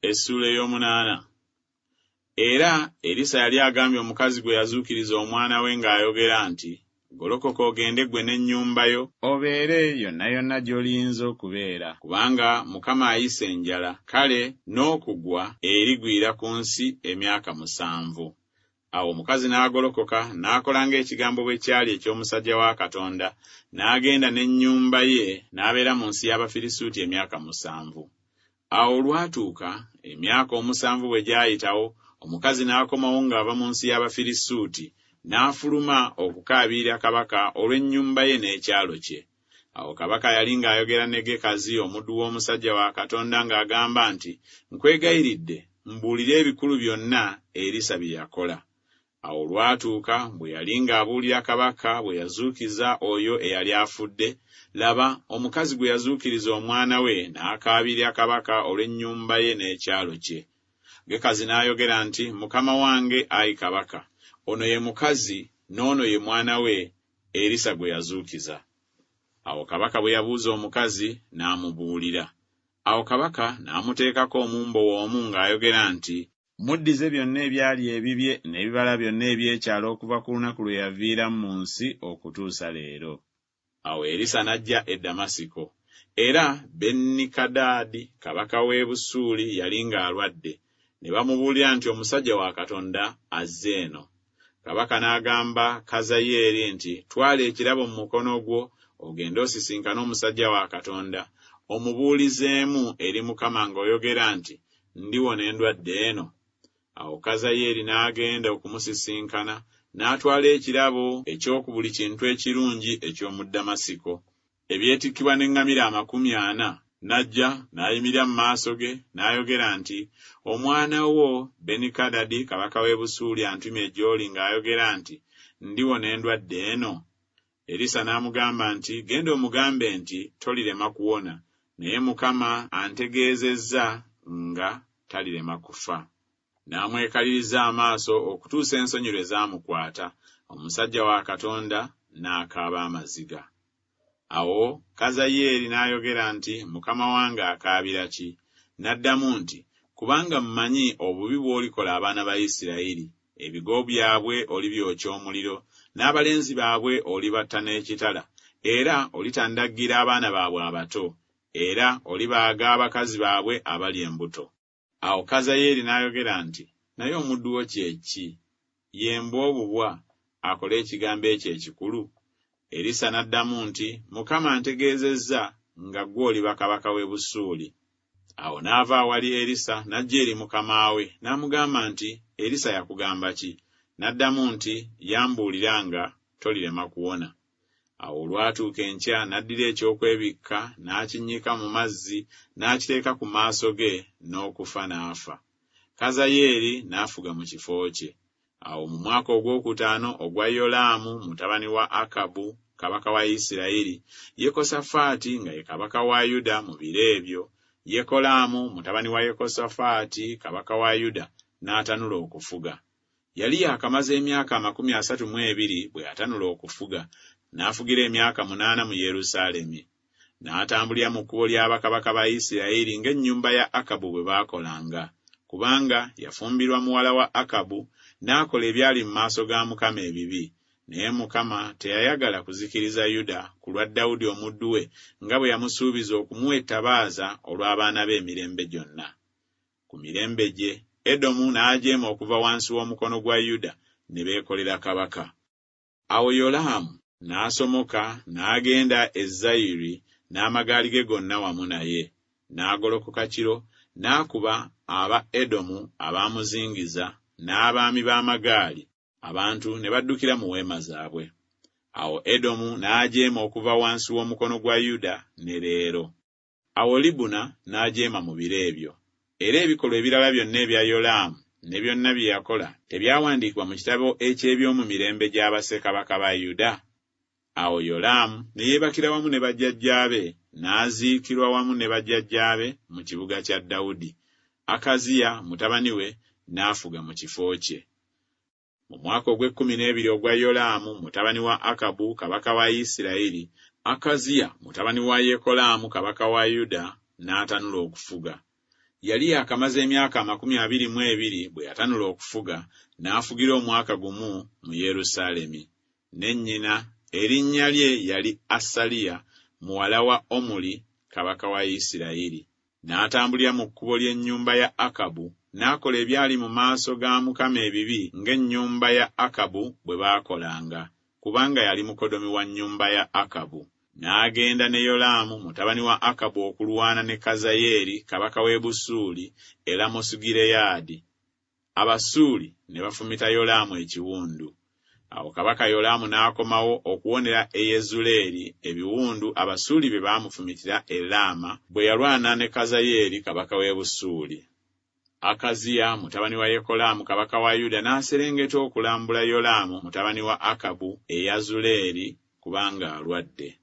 Essula ey'omunaana. Era Erisa yali agambye omukazi gwe yazuukiriza omwana we ng'ayogera nti, golokoka ogende gwe n'ennyumba yo, obeere yonna yonna gy'oliyinza okubeera, kubanga Mukama ayise enjala, kale n'okugwa erigwira ku nsi emyaka 7. Awo omukazi n'agolokoka n'akola ng'ekigambo bwe kyali eky'omusajja wa Katonda, n'agenda n'ennyumba ye n'abeera mu nsi y'Abafirisuuti emyaka 7. Awo olwatuuka emyaka 7 bwe gyayitawo, omukazi n'akomawo ng'ava mu nsi y'Abafirisuuti, n'afuluma okukaabirira kabaka olw'ennyumba ye n'ekyalo kye. Awo kabaka yali ng'ayogera ne Gekazi omuddu w'omusajja wa Katonda ng'agamba nti, nkwegayiridde mbuulire ebikulu byonna Erisa bye yakola. Awo olwatuuka bwe yali ng'abuulira kabaka bwe yazuukiza oyo eyali afudde, laba omukazi gwe yazuukiriza omwana we n'akaabirira kabaka olw'ennyumba ye n'ekyalo kye. Gekazi n'ayogera nti, Mukama wange ayi kabaka, ono ye mukazi n'ono ye mwana we Erisa gwe yazuukiza. Awo kabaka bwe yabuuza omukazi n'amubuulira. Awo kabaka n'amuteekako omumbo omu ng'ayogera nti, muddize byonna ebyali ebibye n'ebibala byonna eby'ekyalo okuva ku lunaku lwe yaviiramu mu nsi okutuusa leero. Awo Erisa n'ajja e Damasiko, era Benikadaadi kabaka w'e Busuuli yali ng'alwadde, ne bamubuulira nti omusajja wa Katonda azze eno. Kabaka n'agamba Kazayeeri nti, twala ekirabo mu mukono gwo, ogende osisinkane omusajja wa Katonda, omubuulizeemu eri Mukama ng'oyogera nti, ndiwona endwadde eno. Awo Kazayeeri n'agenda okumusisinkana, n'atwala ekirabo eky'oku buli kintu ekirungi eky'omu Damasiko, ebyetikkibwa n'eŋŋamira 40, n'ajja n'ayimirira mu maaso ge, n'ayogera nti, omwana wo Benikadadi kabaka w'e Busuuli antumye gy'oli ng'ayogera nti, ndiwona endwadde eno. Erisa n'amugamba nti, genda omugambe nti tolirema kuwona, naye Mukama antegeezezza nga talirema kufa. N'amwekaliriza amaaso okutuusa ensonyi lwe zaamukwata, omusajja wa Katonda n'akaaba amaziga. Awo Kazayeeri n'ayogera nti, Mukama wange akaabira ki? N'addamu nti, kubanga mmanyi obubi bw'olikola abaana ba Isirayiri, ebigo byabwe olibyokya omuliro, n'abalenzi baabwe olibatta n'ekitala, era olitandaggira abaana baabwe abato, era olibaaga abakazi baabwe abali embuto. Awo Kazayeeri n'ayogera nti, naye omuddu wo kye ki? Yembwa obubwa akole ekigambo ekyo ekikulu? Erisa n'addamu nti, Mukama antegeezezza nga ggwe oliba kabaka w'e Busuuli. Awo n'ava awali Erisa n'ajja eri mukama we, n'amugamba nti, Erisa yakugamba ki? N'addamu nti, yambuulira nga tolirema kuwona. Awo olwatuuka enkya n'addira ekyokwebikka n'akinnyika mu mazzi n'akiteeka ku maaso ge, n'okufa n'afa. Kazayeeri n'afuga mu kifo kye. Awo mu mwaka ogwokutaano ogwa Yolaamu mutabani wa Akabu kabaka wa Isirayiri, Yekosafaati nga ye kabaka wa Yuda mu biro ebyo, Yekolaamu mutabani wa Yekosafaati kabaka wa Yuda n'atanula okufuga. Yali yakamaze emyaka 32 bwe yatanula okufuga, n'afugira emyaka 8 mu Yerusaalemi. N'atambulira mu kkubo ly'abakabaka ba Isirayiri ng'ennyumba ya Akabu bwe baakolanga, kubanga yafumbirwa muwala wa Akabu, n'akola ebyali mu maaso ga Mukama ebibi. Naye Mukama teyayagala kuzikiriza Yuda ku lwa Dawudi omuddu we, nga bwe yamusuubiza okumuwa ettabaaza olw'abaana be emirembe gyonna. Ku mirembe gye, Edomu n'ajeema okuva wansi w'omukono gwa Yuda, ne beekolera kabaka. Awo Yolaamu n'asomoka n'agenda e Zayiri n'amagaali ge gonna wamu naye, n'agolokoka kiro, n'akuba aba Edomu abaamuzingiza n'abaami b'amagaali, abantu ne baddukira mu weema zaabwe. Awo Edomu n'ajeema okuva wansi w'omukono gwa Yuda ne leero. Awo Libuna n'ajeema mu biro ebyo. Era ebikolwa ebirala byonna ebya Yolaamu ne byonna bye yakola tebyawandiikibwa mu kitabo eky'ebyomu mirembe gya bassekabaka ba Yuda? Awo Yolaamu ne yeebakira wamu ne bajjajjaabe, n'aziikirwa wamu ne bajjajjaabe mu kibuga kya Dawudi. Akaziya mutabani we n'afuga mu kifo kye. Mu mwaka ogw'12 ogwa Yolaamu mutabani wa Akabu kabaka wa Isirayiri, Akaziya mutabani wa Yekolaamu kabaka wa Yuda n'atanula okufuga. yali yakamaze emyaka 22 bwe yatanula okufuga, n'afugira omwaka gumu mu Yerusaalemi. Ne nnyina erinnya lye yali Asaliya muwala wa Omuli kabaka wa Isirayiri. N'atambulira mu kkubo ly'ennyumba ya Akabu, n'akola ebyali mu maaso ga Mukama ebibi ng'ennyumba ya Akabu bwe baakolanga, kubanga yali mukodomi wa nnyumba ya Akabu. N'agenda ne Yolaamu mutabani wa Akabu okulwana ne Kazayeeri kabaka w'e Busuuli e Lamosugireyaadi. Abasuuli ne bafumita Yolaamu ekiwundu. Awo kabaka Yolaamu n'akomawo okuwonera e Yezuleeri ebiwundu Abasuuli bye baamufumitira e Laama bwe yalwana ne Kazayeeri kabaka w'e Busuuli. Akaziya mutabani wa Yekolaamu kabaka wa Yuda n'aserengeta okulambula Yolaamu mutabani wa Akabu e Yezuleeri kubanga alwadde.